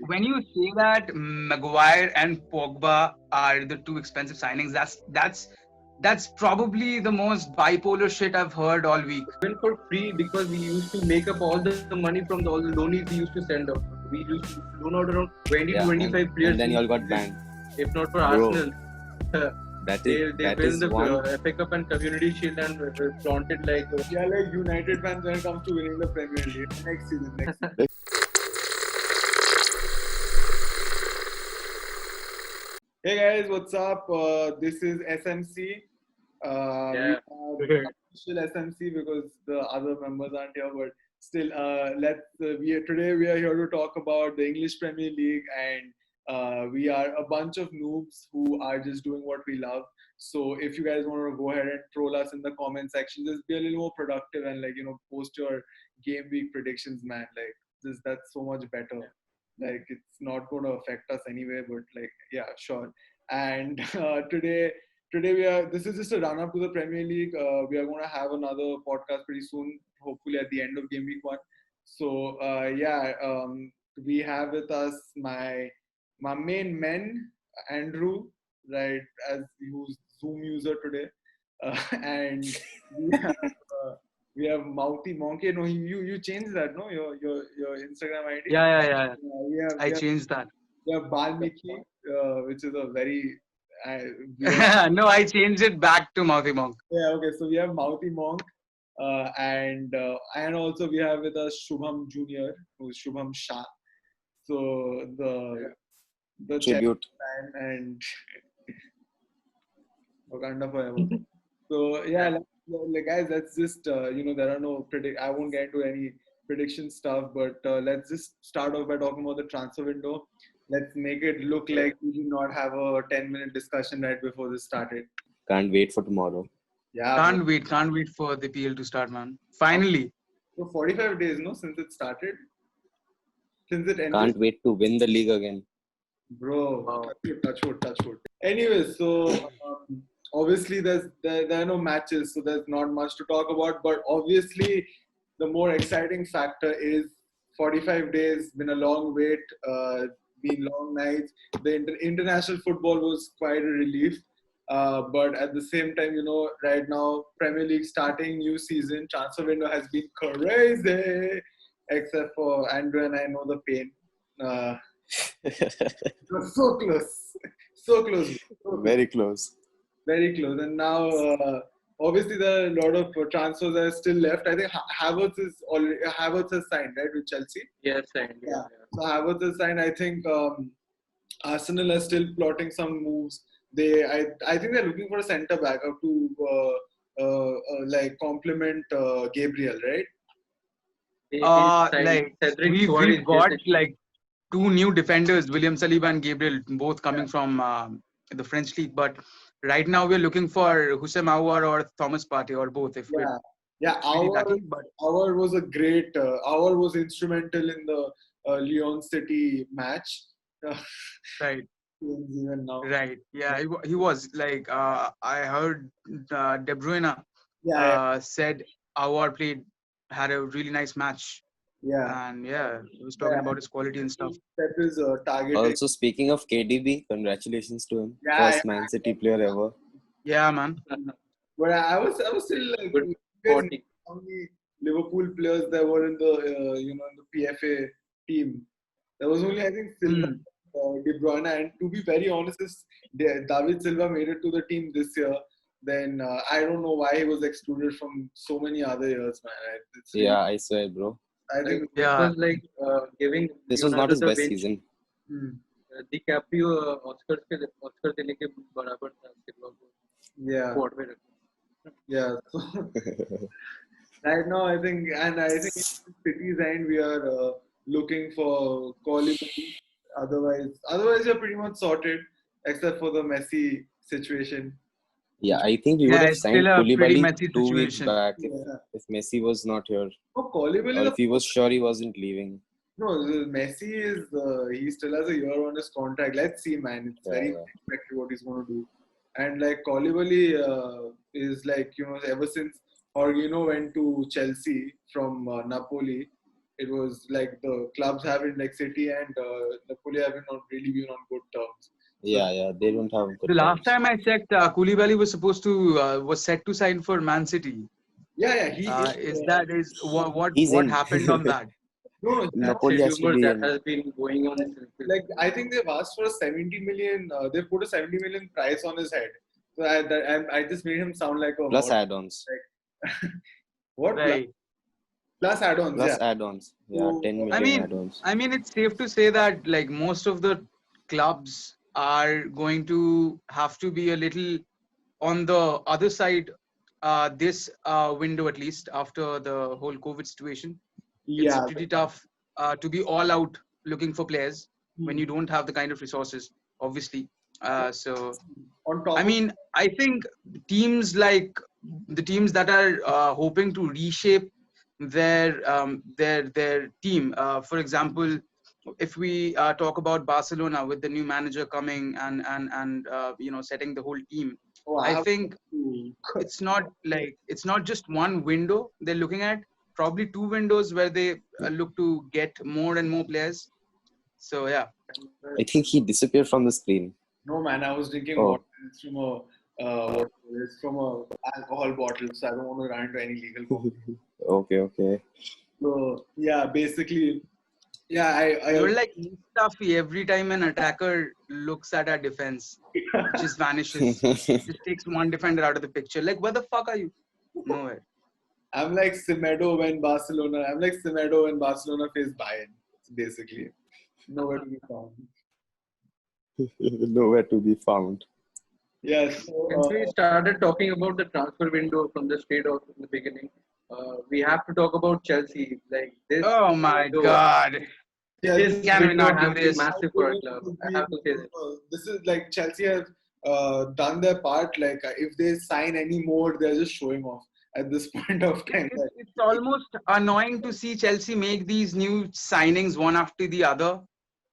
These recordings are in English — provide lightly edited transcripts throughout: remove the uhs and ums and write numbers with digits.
When you say that Maguire and Pogba are the two expensive signings, that's probably the most bipolar shit I've heard all week. Went for free because we used to make up all the money from all the loanies we used to send out. We used to loan out around 20 to Yeah, 25 players. and then y'all got banned. If not for Bro, Arsenal. They win the FA Cup and Community Shield and flaunted like like United fans when it comes to winning the Premier League next season. Hey guys, what's up? This is SMC. Yeah. We have official SMC because the other members aren't here, but still, today we are here to talk about the English Premier League, and we are a bunch of noobs who are just doing what we love. So if you guys want to go ahead and troll us in the comment section, just be a little more productive and post your game week predictions, man. That's so much better. It's not going to affect us anyway, but yeah, sure. And today this is just a run up to the Premier League. We are going to have another podcast pretty soon, hopefully at the end of game week 1. So we have with us my main man Andrew, right, as who's Zoom user today, and we have Mouthy Monkey. No, you changed that, no? Your Instagram ID. Yeah. I have changed that. Balmiki, which is a very No, I changed it back to Mouthy Monk. Yeah, okay. So we have Mouthy Monk, and also we have with us Shubham Junior, who's Shubham Shah. So the tribute. and Wakanda forever. So yeah, guys, let's just there are no I won't get into any prediction stuff, but let's just start off by talking about the transfer window. Let's make it look like we did not have a 10-minute discussion right before this started. Can't wait for tomorrow. Yeah. Can't wait for the PL to start, man. Finally. So 45 days, no, since it started? Since it ended? Can't wait to win the league again. Bro, wow. Touch wood. Anyway, so obviously there are no matches, so there's not much to talk about. But obviously, the more exciting factor is 45 days, been a long wait, been long nights. The international football was quite a relief. But at the same time, right now, Premier League starting, new season, transfer window has been crazy. Except for Andrew and I know the pain. So close. Very close. And now, obviously, there are a lot of transfers that are still left. I think Havertz has signed, right, with Chelsea. Yes, signed. Yeah. So Havertz has signed. I think Arsenal are still plotting some moves. I think they're looking for a centre back to complement Gabriel, right? We've got two new defenders, William Saliba and Gabriel, both coming from the French league. But right now we're looking for Houssem Aouar or Thomas Partey or both. Aouar was a great. Aouar was instrumental in the Lyon City match. Right. Even now. Right. Yeah, he was I heard De Bruyne said Aouar had a really nice match. Yeah. And he was talking about his quality and stuff. That is targeted. Also, speaking of KDB, congratulations to him. First Man City player ever. Yeah, man. But I was still how many Liverpool players that were in the in the PFA team. There was only, I think, Silva, De Bruyne, and to be very honest, David Silva made it to the team this year. Then I don't know why he was excluded from so many other years, man. I swear, bro. I think it was giving. This was not his best season. DiCaprio Oscar देने के बराबर था सिल्वा को. Yeah. Yeah. So, right now, I think City's end we are looking for Koulibaly. Otherwise, you're pretty much sorted, except for the Messi situation. Yeah, I think we would have signed Koulibaly 2 weeks back if Messi was not here. Oh, Koulibaly. Or if he was sure he wasn't leaving. No, Messi is he still has a year on his contract. Let's see, man. It's very unexpected what he's going to do. And Koulibaly is ever since Jorginho went to Chelsea from Napoli, it was like the clubs haven't, like City and Napoli haven't not really been on good terms. Yeah, they don't have good The last terms. time I checked, Koulibaly was set to sign for Man City. Yeah, he What happened on that? No, Napoli has to be that in. has been going on since. like I think they've asked for a 70 million. They put a 70 million price on his head. So I just made him sound like a Plus mod- add-ons. what Right. plus add-ons? Plus Yeah. add-ons. Yeah, So, 10 million add-ons. I mean, it's safe to say that like most of the clubs are going to have to be a little on the other side this window, at least after the whole COVID situation. It's yeah. pretty tough to be all out looking for players when you don't have the kind of resources, obviously. So, On top I mean, I think teams like the teams that are hoping to reshape their team. For example, if we talk about Barcelona with the new manager coming and setting the whole team, I think it's not just one window they're looking at. Probably two windows where they look to get more and more players. So yeah. I think he disappeared from the screen. No man, I was drinking Oh. water. It's from it's from a alcohol bottle, so I don't want to run into any legal conflict. Okay. So yeah, basically, yeah, You're like Mustafi every time an attacker looks at our defense, it just vanishes. Just takes one defender out of the picture. Like, where the fuck are you? Nowhere. I'm like Semedo when Barcelona. I'm like Semedo when Barcelona faced Bayern. Basically, nowhere to be found. Nowhere to be found. Yes. Since we started talking about the transfer window from the straight off in the beginning, we have to talk about Chelsea. Like this. Oh my window, God. This Can we window not do has been this? massive for a club. I have to say this. This is like Chelsea have done their part. Like if they sign any more, they're just showing off at this point of time. It's almost annoying to see Chelsea make these new signings one after the other.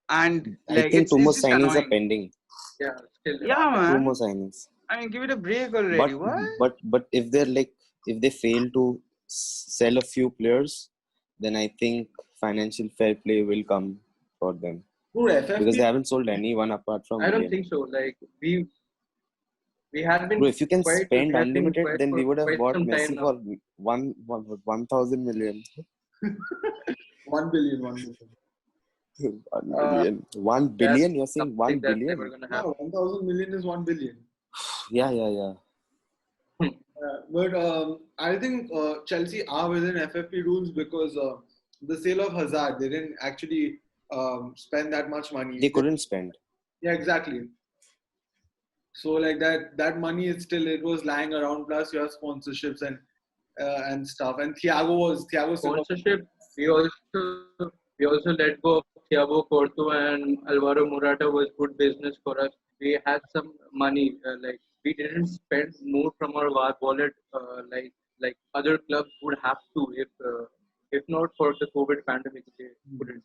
And I like, think it's two more just signings are annoying. pending. Yeah, still. Yeah, Two man. more signings. I mean, give it a break already. What? But if they fail to sell a few players, then I think financial fair play will come for them. Dude, Because they haven't sold anyone apart from I don't Willian. think so. Like we had been. Bro, if you can quite, spend we have been unlimited, quite then for we would have quite bought some time Messi now. for 1,000 million. 1 billion, 1 billion. 1 million. 1 billion? You're saying 1 That's never billion? gonna Yeah, happen. 1,000 million is 1 billion. Yeah. But I think Chelsea are within FFP rules because the sale of Hazard, they didn't actually spend that much money. They couldn't spend. Yeah, exactly. So like that money is still, it was lying around. Plus you have sponsorships and stuff. And Thiago Silva. Sponsorship. We also let go of Thiago Porto and Alvaro Morata was good business for us. We had some money. Like we didn't spend more from our wallet. Like other clubs would have to if not for the COVID pandemic, they couldn't.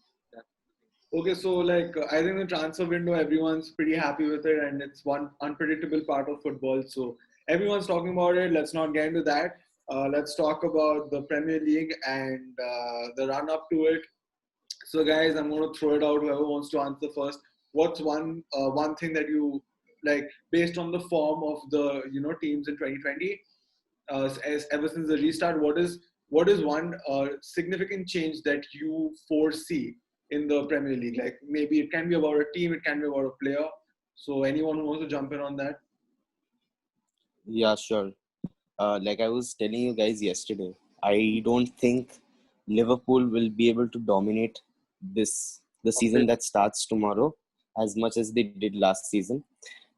Okay, so like I think the transfer window, everyone's pretty happy with it, and it's one unpredictable part of football. So everyone's talking about it. Let's not get into that. Let's talk about the Premier League and the run up to it. So guys, I'm going to throw it out. Whoever wants to answer first. What's one thing that you like based on the form of the teams in 2020? Ever since the restart, what is one significant change that you foresee in the Premier League? Like maybe it can be about a team, it can be about a player. So anyone who wants to jump in on that? Yeah, sure. Like I was telling you guys yesterday, I don't think Liverpool will be able to dominate the season that starts tomorrow as much as they did last season.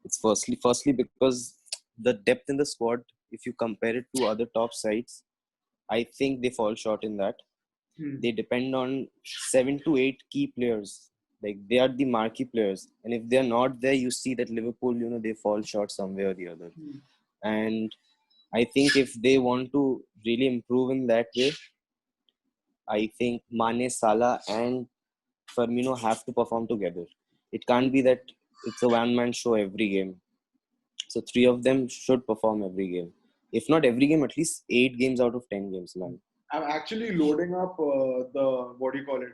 It's firstly because the depth in the squad, if you compare it to other top sides, I think they fall short in that. They depend on 7 to 8 key players. Like they are the marquee players, and if they're not there, you see that Liverpool, they fall short somewhere or the other. And I think if they want to really improve in that way, I think Mane, Salah, and Firmino have to perform together. It can't be that it's a one-man show every game. So 3 of them should perform every game. If not every game, at least 8 games out of 10 games, man. I'm actually loading up the what do you call it?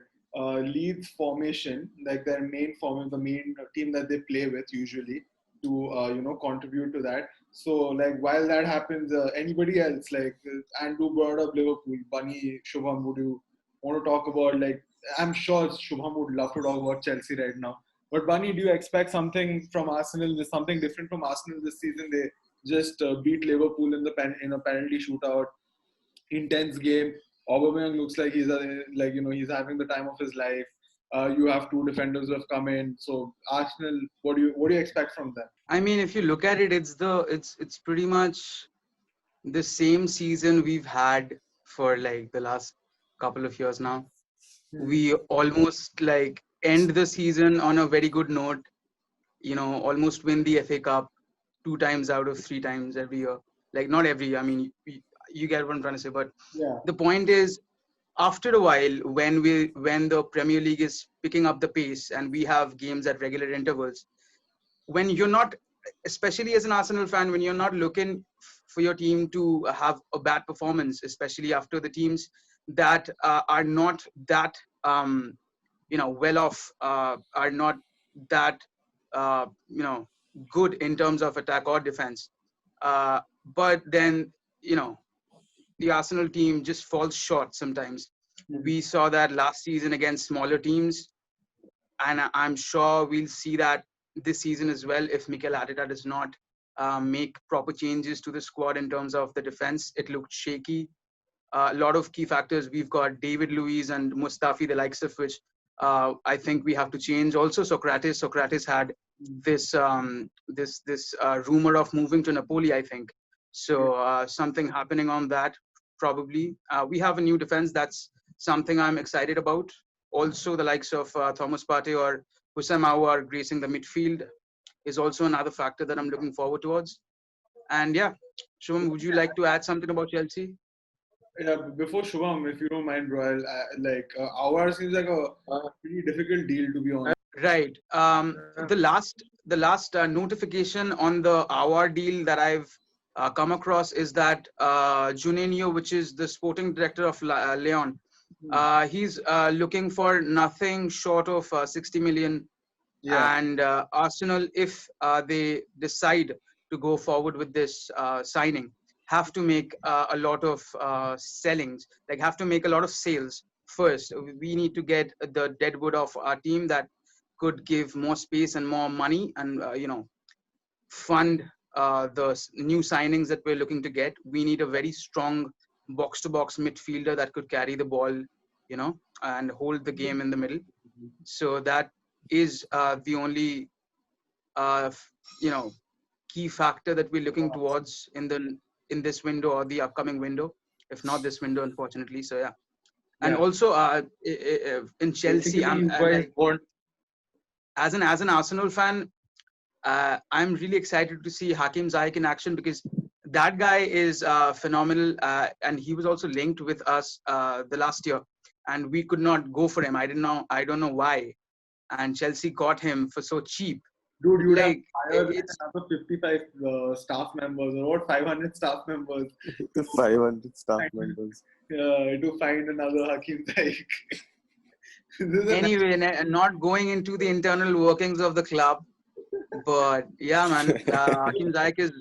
Leeds formation, like their main form, the main team that they play with usually, to contribute to that. So like while that happens, anybody else like Andrew brought up Liverpool, Bunny, Shubham, would you want to talk about like? I'm sure Shubham would love to talk about Chelsea right now. But Bunny, do you expect something from Arsenal? Something different from Arsenal this season? They just beat Liverpool in a penalty shootout, intense game. Aubameyang looks like he's having the time of his life. You have two defenders who have come in. So Arsenal, what do you expect from them? I mean, if you look at it, it's pretty much the same season we've had for like the last couple of years now. We almost like end the season on a very good note, almost win the FA Cup 2 times out of 3 times every year. Like not every year, I mean, you get what I'm trying to say. But Yeah. the point is, after a while, when the Premier League is picking up the pace and we have games at regular intervals, when you're not, especially as an Arsenal fan, when you're not looking for your team to have a bad performance, especially after the teams that are not that well off, are not that uh, you know good in terms of attack or defense, but then the Arsenal team just falls short sometimes. We saw that last season against smaller teams, and I'm sure we'll see that this season as well if Mikel Arteta does not make proper changes to the squad in terms of the defense. It looked shaky. A lot of key factors. We've got David Luiz and Mustafi, the likes of which I think we have to change. Also, Socrates had this rumor of moving to Napoli, I think. So something happening on that probably. We have a new defense. That's something I'm excited about. Also, the likes of Thomas Partey or Hussein Aouar gracing the midfield is also another factor that I'm looking forward towards. And yeah, Shubham, would you like to add something about Chelsea? Yeah, before Shubham, if you don't mind, bro, Aouar seems like a pretty difficult deal to be honest. Right. The last notification on the Aouar deal that I've come across is that Juninho, which is the sporting director of Leon, he's looking for nothing short of 60 million. Yeah. And Arsenal, if they decide to go forward with this signing, have to make a lot of sellings, like have to make a lot of sales first. We need to get the deadwood of our team that could give more space and more money and fund the new signings that we're looking to get. We need a very strong box to box midfielder that could carry the ball, and hold the game in the middle. So that is the only key factor that we're looking towards in this window or the upcoming window, if not this window, unfortunately. So yeah. And also in Chelsea, I'm like, as an Arsenal fan, I'm really excited to see Hakim Ziyech in action, because that guy is phenomenal, and he was also linked with us the last year, and we could not go for him. I don't know why, and Chelsea got him for so cheap. Dude, you would Like, have hired another 55 staff members or what, 500 staff members 500 staff members. To find another Hakim Ziyech. Anyway, not going into the internal workings of the club, but yeah, man, Hakim Ziyech is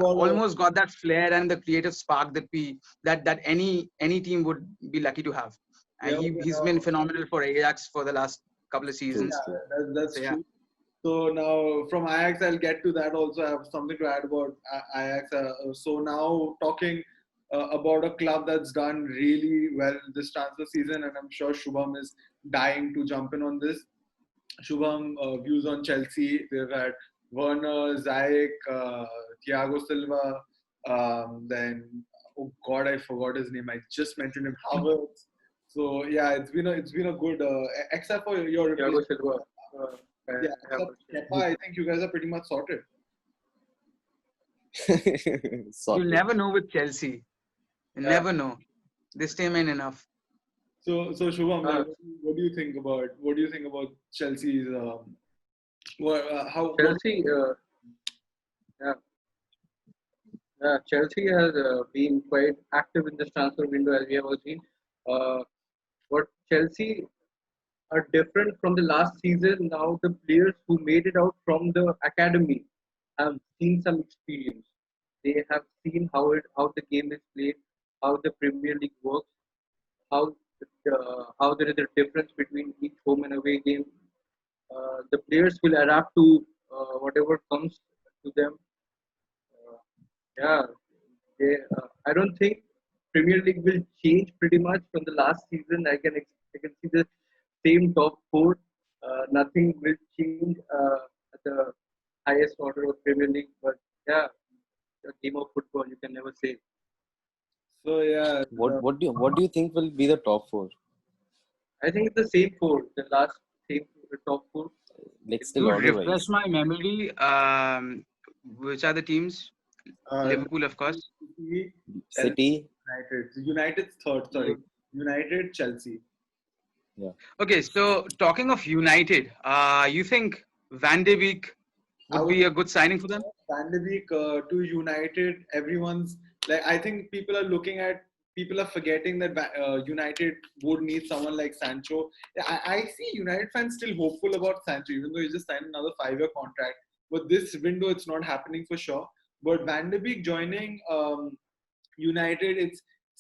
almost got that flair and the creative spark that any team would be lucky to have. And he's been phenomenal for Ajax for the last couple of seasons. Yeah, that's true. So now from Ajax, I'll get to that also. I have something to add about Ajax. So now talking about a club that's done really well this transfer season, and I'm sure Shubham is dying to jump in on this. Shubham, views on Chelsea. They've had Werner, Ziyech, Thiago Silva, then oh god, I forgot his name. I just mentioned him, Havertz. So yeah, it's been a good except for your Thiago Silva. I think you guys are pretty much sorted. You'll never know with Chelsea. You never know. This team ain't enough. So Shubham, what do you think about Chelsea's? Chelsea? Chelsea has been quite active in this transfer window, as we have all seen. Uh, what Chelsea are different from the last season. Now the players who made it out from the academy have seen some experience. They have seen how the game is played, how the Premier League works, how how there is a difference between each home and away game. The players will adapt to whatever comes to them. Uh, yeah, I don't think Premier League will change pretty much from the last season. I can see the same top four. Nothing will change at the highest order of Premier League. But yeah, a game of football, you can never say. So yeah, What do you think will be the top four? I think it's the same four. The last same the top four. Like To still order refresh wise. my memory, which are the teams? uh, Liverpool, of course. City, Chelsea, City. United. United's third. Sorry, United, Chelsea. Yeah. Okay, so talking of United, you think Van de Beek I would would be a good signing for them? Van de Beek to United. Everyone's like, I think people are forgetting that United would need someone like Sancho. I see United fans still hopeful about Sancho, even though he just signed another 5-year contract. But this window, it's not happening for sure. But Van de Beek joining United,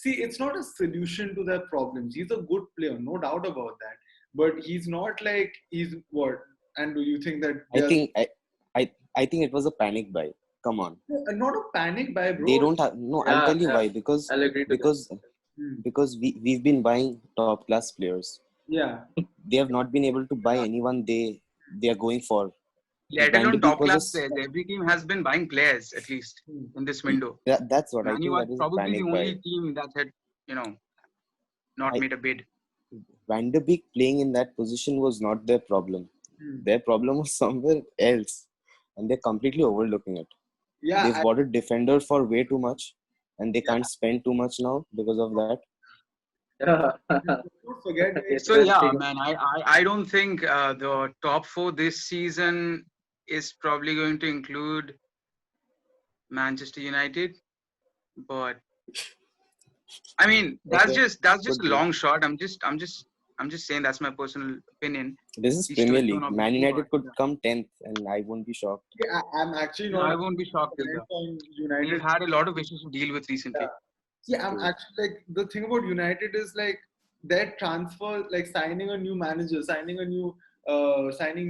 it's not a solution to their problems. He's a good player, no doubt about that. But he's not like he's what. And do you think that I they're think I think it was a panic buy. Come on. not a panic buy, They bro? don't have no, I'll Yeah, tell you yeah, why. Because I'll agree to that. because Hmm. because we've been buying top class players. Yeah. They have not been able to buy anyone they are going for. Let Van de alone Beek top was a class players. Every team has been buying players at least Hmm. in this window. that's what I Man U think, was that is a probably the panic only buy. team that had, you know, not I, made a bid. Van de Beek playing in that position was not their problem. Hmm. Their problem was somewhere else, and they're completely overlooking it. Yeah. They've bought a defender for way too much, and they Yeah. can't spend too much now because of that. Yeah. Don't forget, guys. So yeah, Interesting. man, I don't think the top four this season is probably going to include Manchester United, but I mean Okay, that's just could a be. long shot. I'm just saying that's my personal opinion. This is Each to Premier his own, League. Man obviously, but United could yeah. come 10th, and I won't be shocked. I'm actually No, not I won't be shocked either. on They've United. had a lot of issues to deal with recently. See, I'm True. actually like, the thing about United is like their transfer, like signing a new manager, signing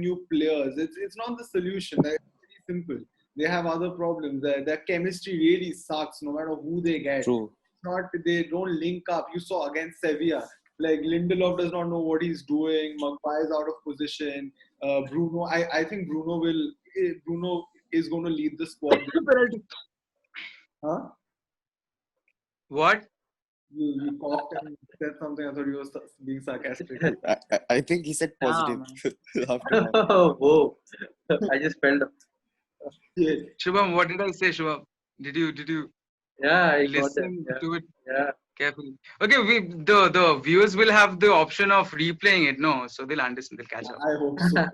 new players. It's not the solution. Like, it's very simple. They have other problems. Their chemistry really sucks, no matter who they get. True. It's not they don't link up. You saw against Sevilla, like Lindelof does not know what he's doing. Maguire is out of position. Bruno, I think Bruno is going to lead the squad. Huh? What? You coughed and said something. I thought you were being sarcastic. I think he said Ah, positive man. after that. Whoa! I just felt. Yeah. Shubham, what did I say, Shubham? Did you Yeah, I got that. listen Yeah, to it yeah. carefully? Okay, the viewers will have the option of replaying it, no? So they'll understand, they'll catch up. I hope so.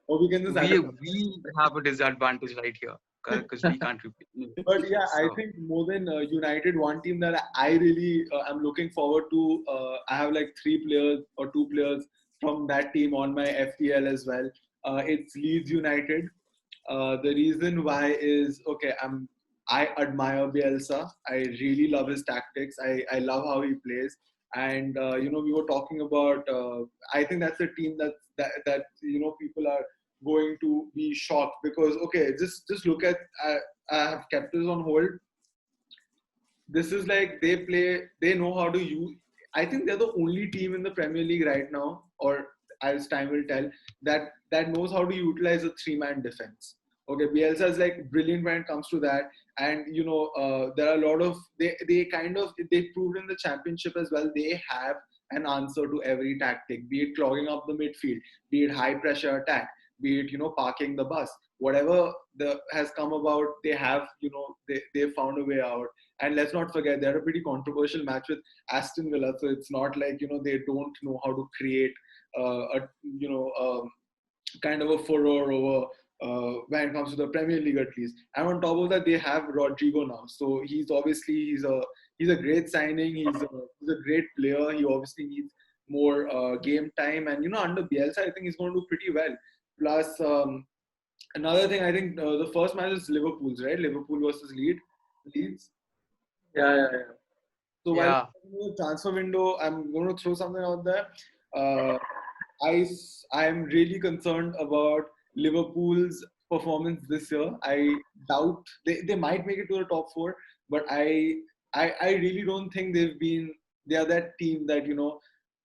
Or we can just add We have a disadvantage right here because we can't replay. But yeah, I So, think more than United, one team that I really am looking forward to. I have like 3 players or 2 players from that team on my FPL as well. It's Leeds United. The reason why is okay. I admire Bielsa. I really love his tactics. I love how he plays. And we were talking about. I think that's a team that people are going to be shocked because okay, just look at. I have kept this on hold. This is like they know how to use. I think they're the only team in the Premier League right now, or as time will tell, that knows how to utilize a 3-man defense. Okay, Bielsa is like brilliant when it comes to that, and there are a lot of they proved in the championship as well. They have an answer to every tactic, be it clogging up the midfield, be it high pressure attack, be it parking the bus, whatever has come about, they have they found a way out. And let's not forget, they had a pretty controversial match with Aston Villa. So it's not like they don't know how to create a kind of a furore over when it comes to the Premier League at least. And on top of that, they have Rodrigo now. So he's a great signing. He's a great player. He obviously needs more game time. And under Bielsa, I think he's going to do pretty well. Plus, another thing, I think the first match is Liverpool's, right? Liverpool versus Leeds. Yeah. So Yeah. while transfer window, I'm going to throw something out there. I'm really concerned about Liverpool's performance this year. I doubt they might make it to the top four, but I really don't think they are that team that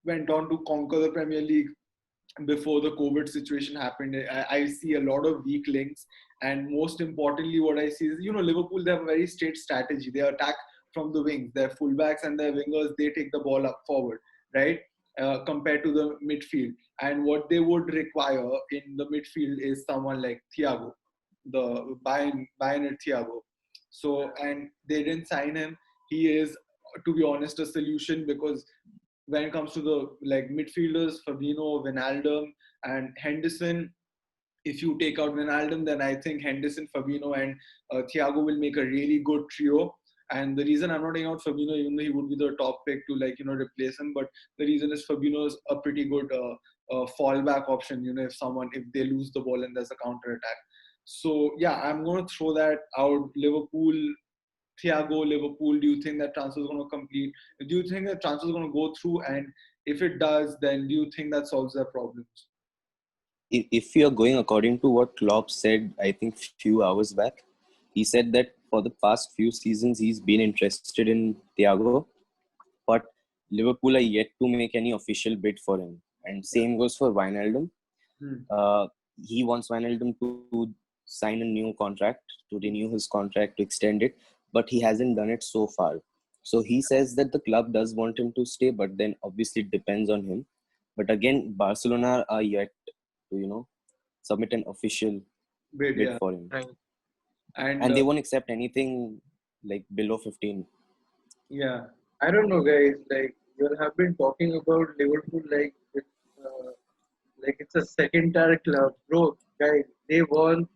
went on to conquer the Premier League before the COVID situation happened. I see a lot of weak links, and most importantly, what I see is Liverpool, they have a very straight strategy. They attack from the wings. Their fullbacks and their wingers, they take the ball up forward, right? Compared to the midfield. And what they would require in the midfield is someone like Thiago, the Bayern Thiago. So, and they didn't sign him. He is, to be honest, a solution, because when it comes to the midfielders, Fabinho, Wijnaldum, and Henderson, if you take out Wijnaldum, then I think Henderson, Fabinho, and Thiago will make a really good trio. And the reason I'm not taking out Fabinho, even though he would be the top pick to replace him, but the reason is Fabinho is a pretty good fallback option. If they lose the ball and there's a counter attack. So yeah, I'm going to throw that out. Liverpool, Thiago, Liverpool. Do you think that transfer is going to complete? Do you think that transfer is going to go through? And if it does, then do you think that solves their problems? If you're going according to what Klopp said, I think few hours back, he said that for the past few seasons he's been interested in Thiago, but Liverpool are yet to make any official bid for him. And same goes for Wijnaldum. He wants Wijnaldum to sign a new contract, to renew his contract, to extend it, but he hasn't done it so far. So he says that the club does want him to stay, but then obviously it depends on him. But again, Barcelona are yet to, submit an official bid for him. Right. And they won't accept anything below 15. Yeah. I don't know, guys. You have been talking about Liverpool it's a second-tier club, bro. Guys, they won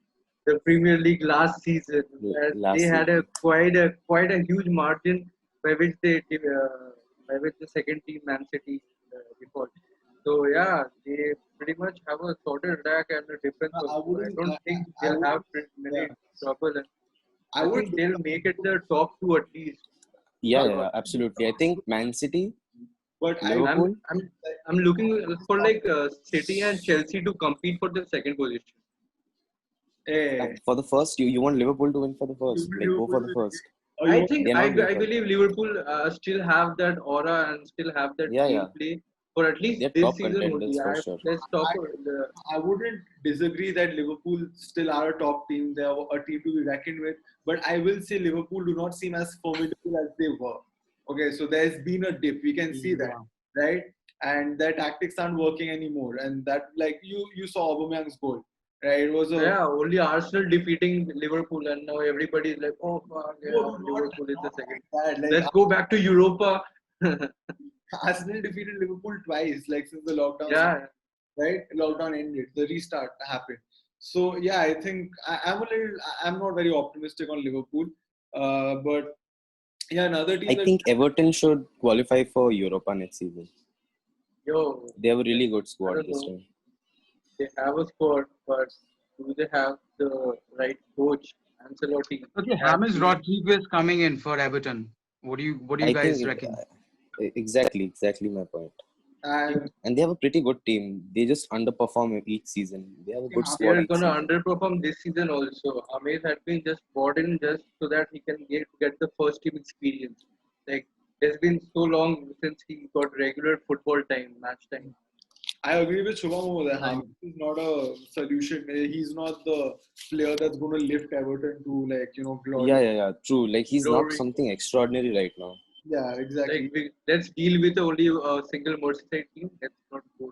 the Premier League last season. They had quite a huge margin by which the second team Man City default. So yeah, they pretty much have a sorted attack and a defense. I don't think they'll have many trouble. I think they'll make it the top two at least. Yeah, absolutely. I think Man City. But Liverpool. I'm looking for City and Chelsea to compete for the second position. For the first, you want Liverpool to win for the first. Go for the first. I believe Liverpool still have that aura and still have that team play for at least they're this top season. Sure. I wouldn't disagree that Liverpool still are a top team. They are a team to be reckoned with. But I will say Liverpool do not seem as formidable as they were. Okay, so there's been a dip. We can see that, right? And their tactics aren't working anymore. And that, you saw Aubameyang's goal, right? It was only Arsenal defeating Liverpool, and now everybody is like, oh, fuck, Liverpool is the second. Let's go back to Europa. Arsenal defeated Liverpool twice, since the lockdown. Yeah. Right? Lockdown ended. The restart happened. So yeah, I think I'm not very optimistic on Liverpool. But yeah, another team. I think Everton should qualify for Europa next season. They have a really good squad this time. They have a squad, but do they have the right coach, Ancelotti? Okay, James Rodriguez coming in for Everton. What do you guys reckon? Exactly my point. And they have a pretty good team. They just underperform each season. They have a good squad. They're gonna underperform this season also. James had been just brought in just so that he can get the first team experience. It's been so long since he got regular football time, match time. I agree with Shubham over there. James is not a solution. He's not the player that's going to lift Everton to glory. Yeah, true. He's not something extraordinary right now. Yeah, exactly. Let's deal with only a single Merseyside team. That's not good.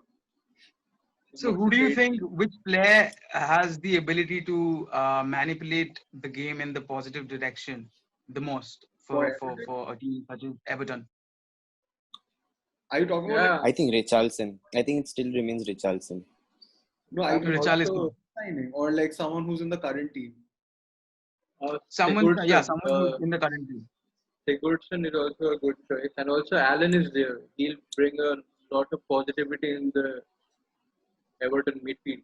So, who do you think, which player has the ability to manipulate the game in the positive direction the most for a team such as Everton? Are you talking about? I think Richarlison. I think it still remains Richarlison. No, Richarlison. signing or like someone who's in the current team? Someone Sigurdsson, who's in the current team. Sigurdsson is also a good choice, and also Allen is there. He'll bring a lot of positivity in the Everton midfield.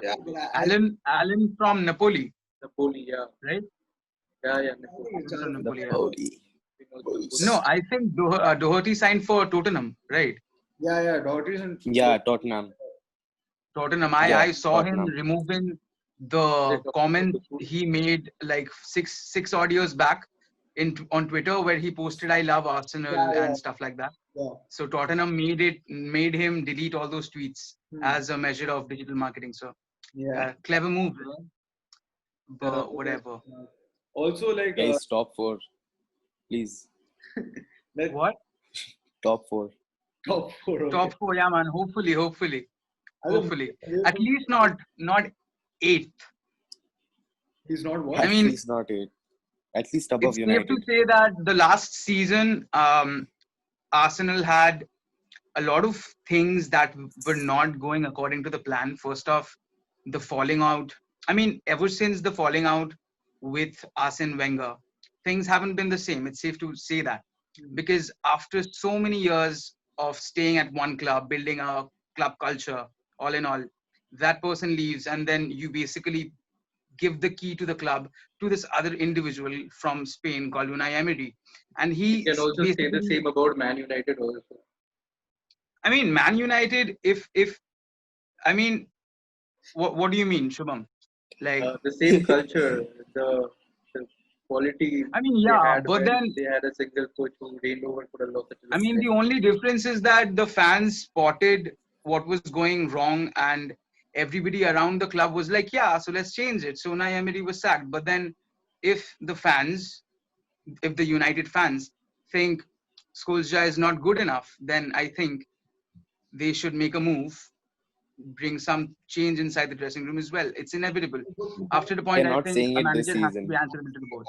Yeah, Napoli, but Alan from Napoli, Napoli, yeah, right? yeah, I Napoli. think it's From just Napoli, yeah. Napoli. He also good. No, I think Doherty signed for Tottenham, right? yeah, Doherty's and Yeah, Tottenham. Tottenham. Yeah, I saw him Tottenham. removing They're the talking about comment the good. he made like six odd years back on Twitter where he posted "I love Arsenal" yeah, and stuff like that. yeah. So Tottenham made him delete all those tweets Hmm. as a measure of digital marketing. So Yeah. clever move, Uh, but whatever. Also, like Guys, top four. Please. let What? Top four. top four. Okay. Top four, yeah, man. Hopefully. I don't At least not eighth. he's not what? I At mean, least not 8. At least above it's safe to United. say that the last season, Arsenal had a lot of things that were not going according to the plan. First off, the falling out. I mean, ever since the falling out with Arsene Wenger, things haven't been the same. It's safe to say that because after so many years of staying at one club, building a club culture, all in all, that person leaves, and then you basically give the key to the club to this other individual from Spain called Unai Emery, and We he can also say the basically, same about Man United also. I mean, Man United. If I mean, what do you mean, Shubham? Like, The same culture, the quality I mean, they yeah, had but when then they had a single coach who reigned over for a lot. I mean, the only difference is that the fans spotted what was going wrong, and everybody around the club was like, "Yeah, so let's change it." So Unai Emery was sacked. But then, if the fans, if the United fans think Solskjaer is not good enough, then I think they should make a move, bring some change inside the dressing room as well. It's inevitable. After the point, They're I not think saying a it this manager has to be season. answerable to the board.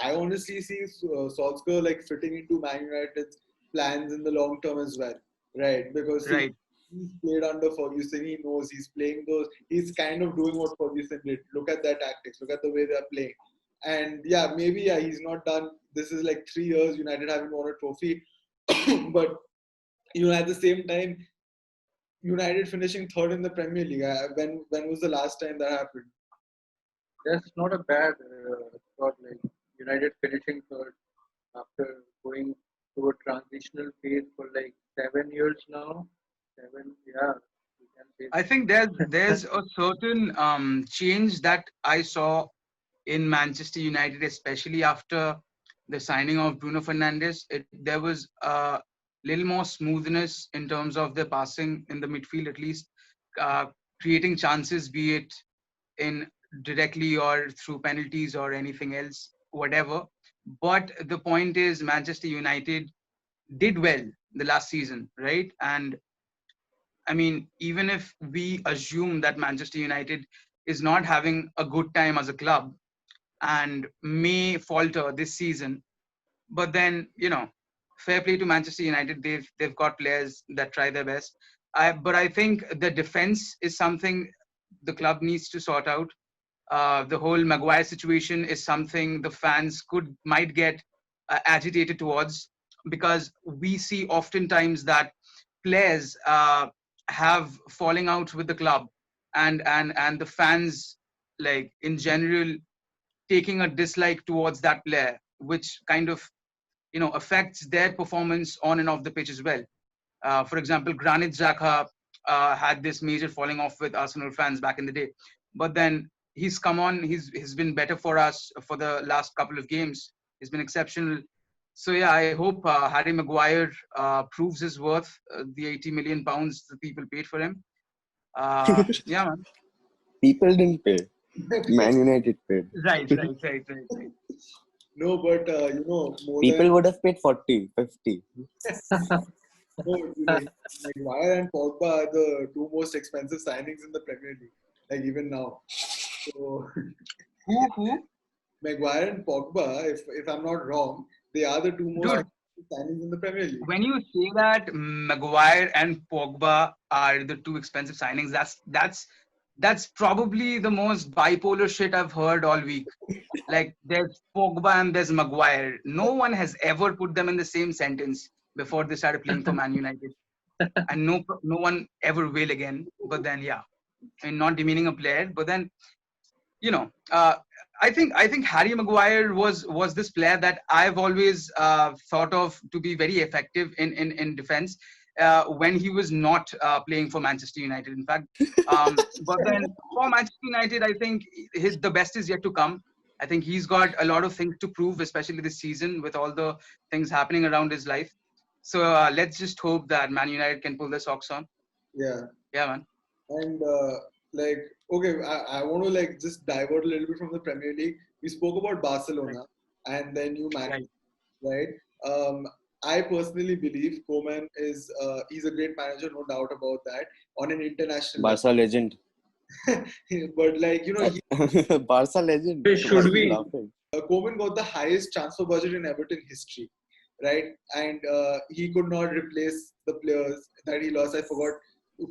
I honestly see Solskjaer like fitting into Man United's plans in the long term as well, right? Because see, Right. he's played under Ferguson. He knows he's playing those. He's kind of doing what Ferguson did. Look at their tactics. Look at the way they're playing. And yeah, maybe he's not done. This is like 3 years. United haven't won a trophy, but at the same time, United finishing third in the Premier League. When was the last time that happened? That's not a bad thought. Like United finishing third after going through a transitional phase for like 7 years now. Seven, yeah, you can say I think there's a certain change that I saw in Manchester United, especially after the signing of Bruno Fernandes. There was a little more smoothness in terms of the passing in the midfield, at least uh, creating chances, be it in directly or through penalties or anything else, whatever. But the point is, Manchester United did well the last season, right? And I mean, even if we assume that Manchester United is not having a good time as a club and may falter this season, but then fair play to Manchester United. They've got players that try their best. But I think the defense is something the club needs to sort out. The whole Maguire situation is something the fans might get agitated towards because we see oftentimes that players have falling out with the club and the fans like in general taking a dislike towards that player, which kind of affects their performance on and off the pitch as well. For example, Granit Xhaka had this major falling off with Arsenal fans back in the day, but then he's come on. He's been better for us for the last couple of games. He's been exceptional. So yeah, I hope Harry Maguire proves his worth. The 80 million pounds the people paid for him. Yeah, man. People didn't pay. Man United paid. Right. No, but more People than would have paid 40, 50. Maguire and Pogba are the two most expensive signings in the Premier League, like even now. So Who? Maguire and Pogba, if I'm not wrong, they are the two most Dude, expensive signings in the Premier League. when you say that Maguire and Pogba are the two expensive signings, that's that's probably the most bipolar shit I've heard all week. Like there's Pogba and there's Maguire. No one has ever put them in the same sentence before they started playing for Man United, and no one ever will again. But then yeah, I mean, not demeaning a player, but then you know, I think Harry Maguire was this player that I've always thought of to be very effective in defense when he was not playing for Manchester United. In fact, but then for Manchester United, I think the best is yet to come. I think he's got a lot of things to prove, especially this season with all the things happening around his life. So let's just hope that Man United can pull the socks on. Yeah. Yeah, man. And like, okay, I want to like just divert a little bit from the Premier League. We spoke about Barcelona and then you managed, right? I personally believe Koeman is he's a great manager, no doubt about that. On an international Barca legend. but like Barca legend. Should we? Koeman got the highest transfer budget in Everton history, right? And he could not replace the players that he lost. I forgot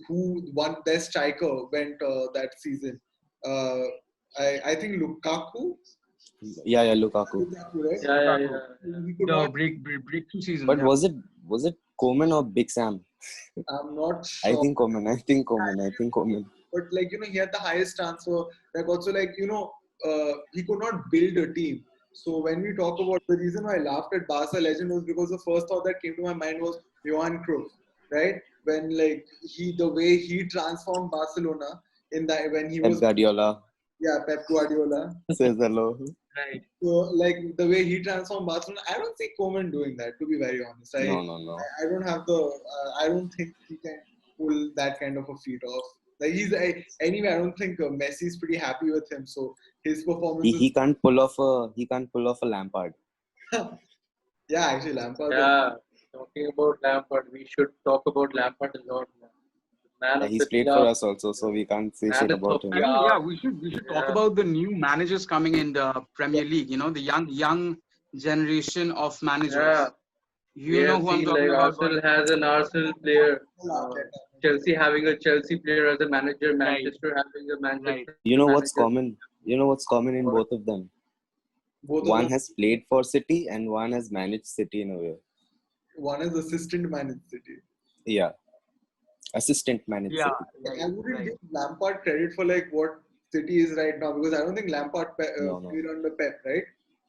who won. Their striker went that season. I think Lukaku. Yeah, Lukaku. Right? Yeah. He could The not, breakthrough season. But yeah. was it Koeman or Big Sam? I'm not sure. I think Koeman. But like he had the highest transfer. Like also like he could not build a team. So when we talk about the reason why I laughed at Barca legend was because the first thought that came to my mind was Johan Cruyff, right? When like the way he transformed Barcelona in that when he Pep was Guardiola. Yeah, Pep Guardiola. Says hello. Right. So like the way he transformed Barcelona, I don't see Koeman doing that. To be very honest, No. I don't have I don't think he can pull that kind of a feat off. Like anyway, I don't think Messi's pretty happy with him. So his performance. He can't pull off a Lampard. Yeah, actually Lampard. Yeah, talking about Lampard, we should talk about Lampard a lot. Man He's played for us also, so we can't say shit about him. I mean, yeah, we should talk about the new managers coming in the Premier League. The young generation of managers. Yeah. You know who I'm talking like about. Arsenal has an Arsenal player. Chelsea having a Chelsea player as a manager. Manchester having a Manchester. You know what's common? You know what's common in both of them? One has played for City and one has managed City in a way. One is assistant managed City. Yeah. Assistant managed City. Like, I wouldn't give Lampard credit for like what City is right now because I don't think Lampard played under Pep, right?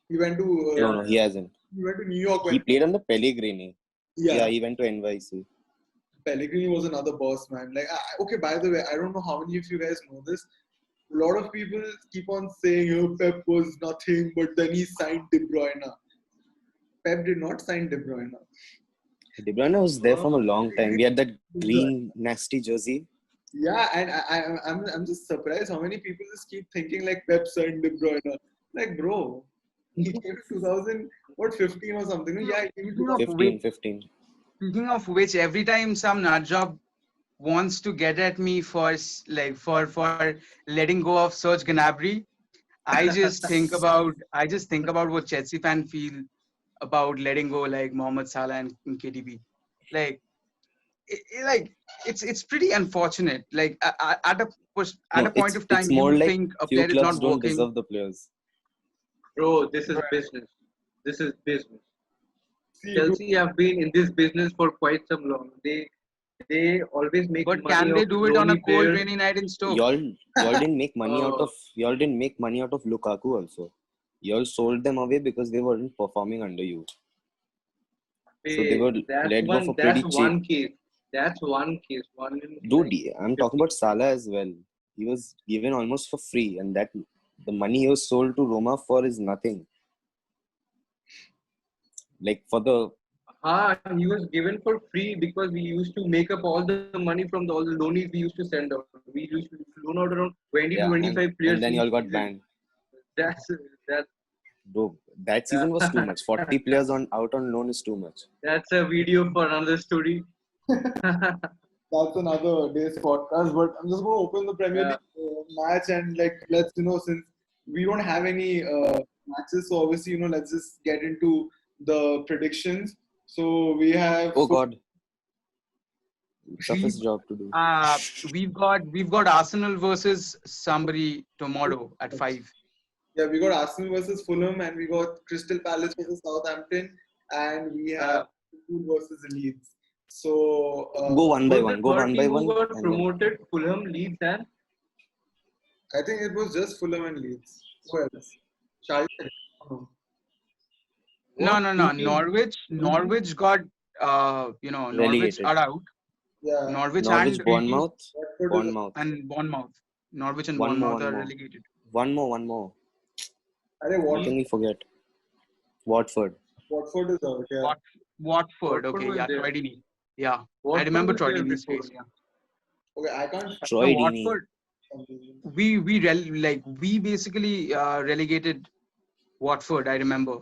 He went to no, he hasn't. He went to New York. He played under Pellegrini. Yeah, he went to NYC. Pellegrini was another boss, man. Like, okay, by the way, I don't know how many of you guys know this. A lot of people keep on saying, Pep was nothing, but then he signed De Bruyne. Pep did not sign De Bruyne. De Bruyne was there from a long time. We had that green nasty jersey. Yeah, and I'm just surprised how many people just keep thinking like Pep signed De Bruyne. Like, bro, he came in 2015 or something. Yeah, he came in 15. Speaking of which, every time some nut job wants to get at me for letting go of Serge Gnabry, I just think about what Chelsea fans feel about letting go like Mohamed Salah and KDB. It's pretty unfortunate. Like at a point of time, you like think a player is not don't working. Deserve the players. Bro, this is business. This is business. Chelsea have been in this business for quite some long. They always make money. But can they do it on a cold rainy night in Stoke? Y'all didn't make money out of Lukaku also. Y'all sold them away because they weren't performing under you. So they were let go for pretty cheap. That's one case. Dude, I'm talking about Salah as well. He was given almost for free, and that the money he was sold to Roma for is nothing. Like for the he was given for free because we used to make up all the money from all the loanies we used to send out. We used to loan out around 20 to 25 players. And then you all got banned. That's Bro, that season was too much. 40 players out on loan is too much. That's a video for another story. That's another day's podcast. But I'm just going to open the Premier League match and let's since we don't have any matches, so obviously let's just get into the predictions. So we have. Oh God. Toughest job to do. We've got Arsenal versus somebody tomorrow at 5. Yeah, we got Arsenal versus Fulham, and we got Crystal Palace versus Southampton, and we have Liverpool versus Leeds. So Go one by Who's one. the Go third one by team who one. got And then promoted? Fulham, Leeds, and I think it was just Fulham and Leeds. Who else? Charlton? No. No, what? no, Two no. teams? Norwich got Norwich relegated. are out. Yeah. Norwich Norwich, and Bournemouth, Watford is Bournemouth. Bournemouth. Norwich and One more, Bournemouth one are more. relegated. One more. I think How can we forget? Watford. Watford is out. Yeah. Watford. Watford Okay, was yeah, there. Troy Deeney. Yeah, I Watford remember was Troy there Deeney's before. face. Yeah. Okay, I can't find Troy So Deeney. Watford, something. we basically relegated Watford. I remember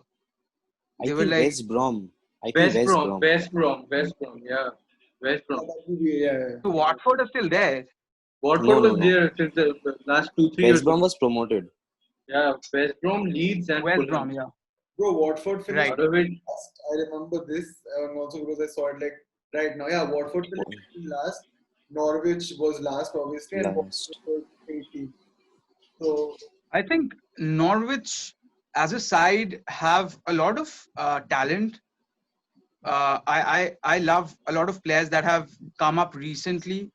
I they were think like West Brom. I think West Brom, Brom. West Brom, West Brom. Yeah, West Yeah, Brom. that would be, yeah. so Watford are still there. Watford No. was there since the last 2-3 West years. Brom was promoted. Yeah, West Brom, Leeds, and West Fulham. Brom, yeah. Bro, Watford finished Right. Out of it, last. I remember this, and also because I saw it like right now. Yeah, Watford finished last. Norwich was last, obviously, and Last. Watford was 18. So I think Norwich as a side have a lot of talent. I love a lot of players that have come up recently.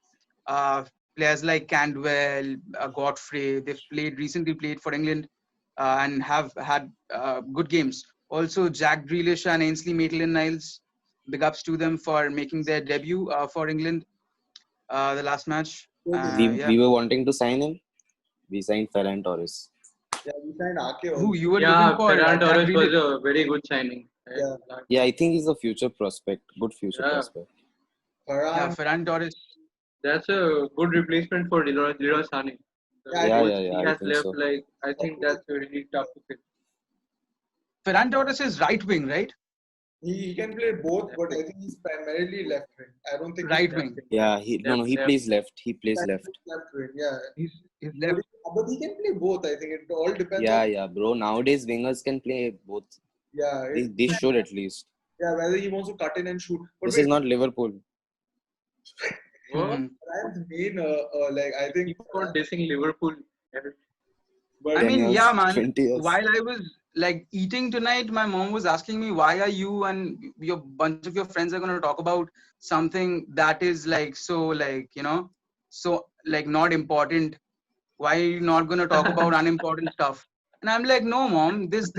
Players like Cantwell, Godfrey, they've recently played for England and have had good games. Also, Jack Grealish and Ainsley Maitland-Niles, big ups to them for making their debut for England the last match. Yeah. We were wanting to sign him. We signed Ferran Torres. yeah, we signed Ake also. Who you were yeah, looking for? Ferran Jack Torres was Grealish? a very good signing. Yeah. Yeah, I think he's a future prospect. Good future Yeah. prospect. Yeah, Varane, Ferran Torres. That's a good replacement for Leroy Sané. Yeah, Once yeah, he I has think left, so. like I think that's really tough to fit. Ferran Torres is right wing, right? he can play both, but I think he's primarily left wing. I don't think Right he's wing. Yeah, he Left. plays left. He plays left. left wing. Yeah, He's but left. he can play both. I think it all depends. Yeah, bro. Nowadays wingers can play both. Yeah, They should at least. yeah, whether he wants to cut in and shoot. But This wait, is not Liverpool. What? Mhm. Ryan's main, like I think, Keep on dissing Liverpool. but I 10 mean, years, yeah, man. 20 years. While I was like eating tonight, my mom was asking me, why are you and your bunch of your friends are going to talk about something that is like so like, so like not important. Why are you not going to talk about unimportant stuff? And I'm like, no, mom, this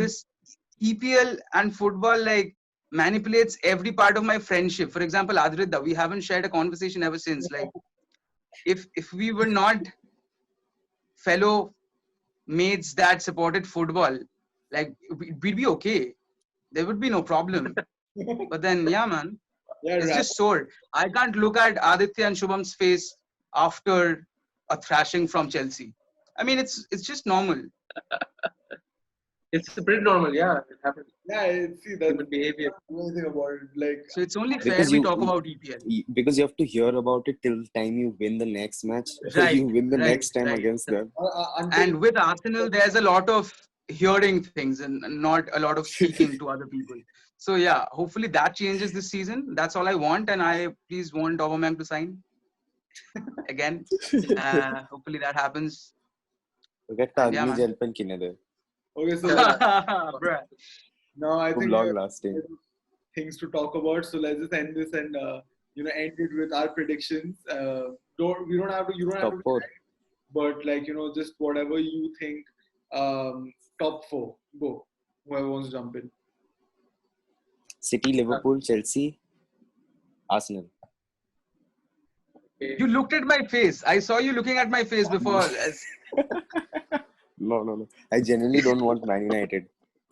EPL and football like manipulates every part of my friendship. For example, Adrida, we haven't shared a conversation ever since. Like, if we were not fellow mates that supported football, like we'd be okay. There would be no problem. But then, yeah, man, yeah, it's right. just sore. I can't look at Aditya and Shubham's face after a thrashing from Chelsea. I mean, it's just normal. It's pretty normal. Yeah, it happens. Yeah, see that Human behavior. anything about it. Like So it's only fair Because we you- talk about EPL. Because you have to hear about it till time you win the next match. Right, You win the right, next time right. against them. until And with Arsenal, there's a lot of hearing things and not a lot of speaking to other people. So yeah, hopefully that changes this season. That's all I want, and I please want Aubameyang to sign again. Hopefully that happens. Forget And yeah, Agni man. Jalpan kinede. okay, so Bruh. now I think we Vlog have lasting. things to talk about. So let's just end this and end it with our predictions. You don't have Top to, four. but like just whatever you think. Top four, go. Whoever wants to jump in. City, Liverpool, Chelsea, Arsenal. Okay. You looked at my face. I saw you looking at my face before. No. I genuinely don't want Man United.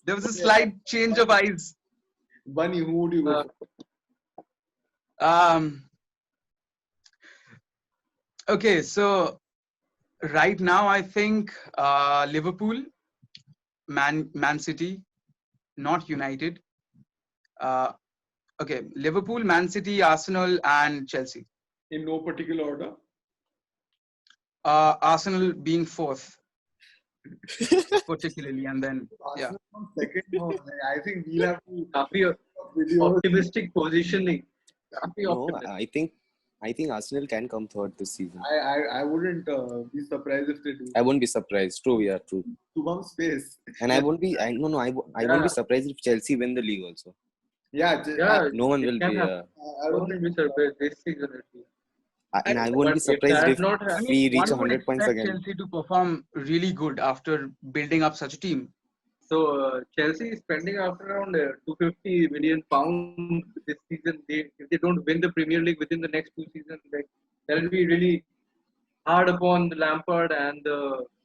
There was a slight change of eyes. Bunny, who would you go Uh, for? Okay, so right now I think Liverpool, Man City, not United. Okay, Liverpool, Man City, Arsenal, and Chelsea. In no particular order. Arsenal being fourth, particularly, and then yeah. Arsenal on second. No, I think we'll have to Kafi videos. optimistic positioning. Kafi No, optimistic. I think I think Arsenal can come third this season. I wouldn't be surprised if they do. I won't be surprised. True, yeah, true. Shubham's space. And I won't be. I no no. I won't be surprised if Chelsea win the league also. Yeah, No one it will can be. happen. I I don't won't think be surprised this season at least. And I won't But be if surprised that if not I happens, we mean, reach one would 100 points expect again. Chelsea to perform really good after building up such a team. so Chelsea is spending after around 250 million pounds this season. If they don't win the Premier League within the next 2 seasons, like that will be really hard upon the Lampard and the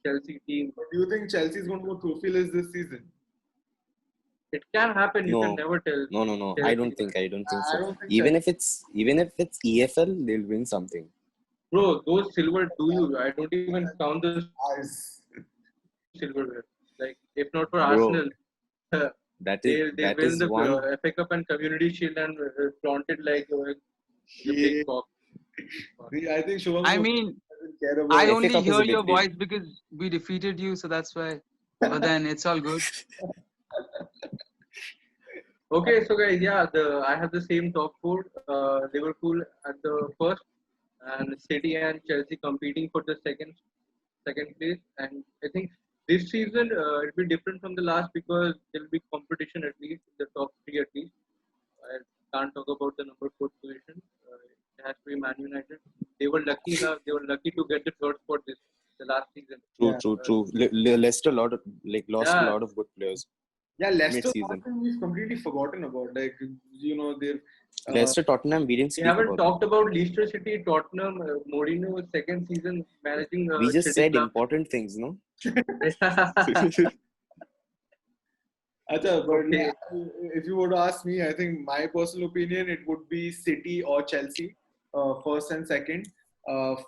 Chelsea team. Do you think Chelsea's going to go trophyless this season? It can happen. You can No, never tell. no. I Chelsea. don't think. I don't think I so. don't think Even if it's EFL, they'll win something. Bro, those silver do you? I don't even count the Eyes. silverware. Like if not for Bro, Arsenal, uh, that they win is the one. FA Cup and Community Shield and flaunt it like the Yeah. big cock. I think Shubham I mean, doesn't care about I FA only Cup is hear a big your deal. voice because we defeated you, so that's why. But then it's all good. Okay, so guys, yeah, I have the same top four. Liverpool at the first, and City and Chelsea competing for the second place. And I think this season it'll be different from the last because there'll be competition at least in the top three at least. I can't talk about the number four position. It has to be Man United. They were lucky to get the third spot the last season. True, Yeah. true. Leicester lost a Yeah. lot of good players Yeah, Leicester mid-season. we've completely forgotten about. Like, they've Leicester, Tottenham, we didn't We speak haven't about talked about Leicester City, Tottenham, Mourinho second season managing them. We just City said club. important things, no? Acha, but Okay. if you were to ask me, I think my personal opinion, it would be City or Chelsea, first and second,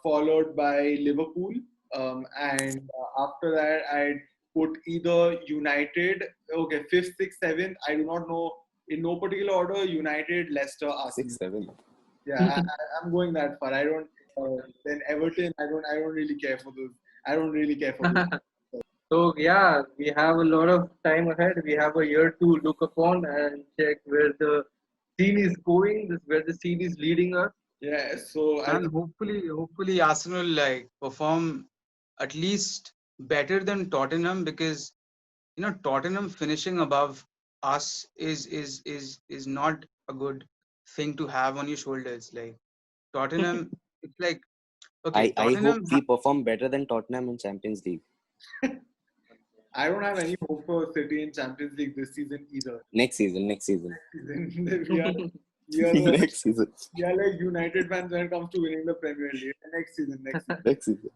followed by Liverpool. And after that, I'd put either United, okay, fifth, sixth, seventh. I do not know in no particular order. United, Leicester, Arsenal. 6-7. Yeah, I'm going that far. I don't. Then Everton. I don't really care for those. I don't really care for those. So yeah, we have a lot of time ahead. We have a year to look upon and check where the scene is going, where the scene is leading us. Yeah. So And hopefully Arsenal like perform at least better than Tottenham, because Tottenham finishing above us is not a good thing to have on your shoulders. Like Tottenham, it's like okay, I hope Tottenham. we perform better than Tottenham in Champions League. I don't have any hope for City in Champions League this season either. Next season. we are the, Next season. we are like United fans when it comes to winning the Premier League. Next season. Next season.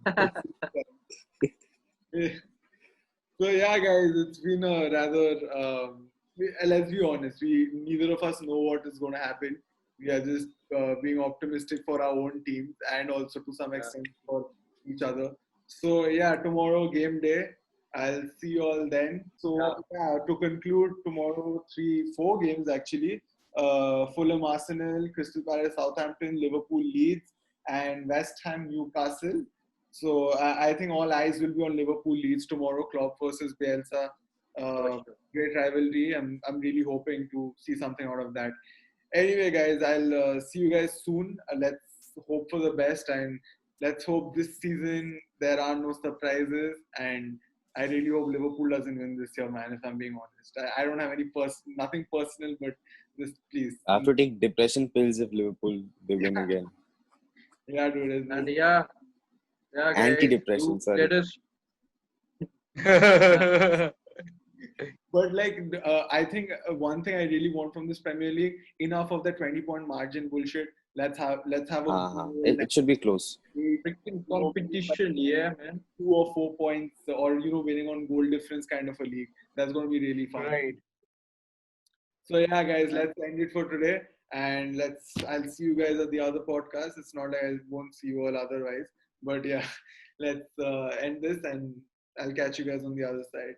So yeah, guys, it's been a rather. Let's be honest. Neither of us know what is going to happen. We are just being optimistic for our own teams and also to some extent for each other. So yeah, tomorrow game day. I'll see you all then. So yeah, to conclude, tomorrow 4 games actually. Fulham, Arsenal, Crystal Palace, Southampton, Liverpool, Leeds, and West Ham, Newcastle. So I think all eyes will be on Liverpool Leeds tomorrow. Klopp versus Bielsa. Great rivalry. I'm really hoping to see something out of that. Anyway, guys, I'll see you guys soon. Let's hope for the best, and let's hope this season there are no surprises. And I really hope Liverpool doesn't win this year, man. If I'm being honest, I don't have nothing personal, but just please. I have to take depression pills if Liverpool they win again. Yeah, dude. And yeah, guys, Anti-depression, do sorry. let us. But like, I think one thing I really want from this Premier League, enough of the 20-point margin bullshit. Let's have a It should be close. Freaking competition, yeah, man. 2 or 4 points, or winning on goal difference kind of a league. That's going to be really fun. Right. So yeah, guys, let's end it for today, and I'll see you guys at the other podcast. It's not like I won't see you all otherwise, but yeah, let's end this, and I'll catch you guys on the other side.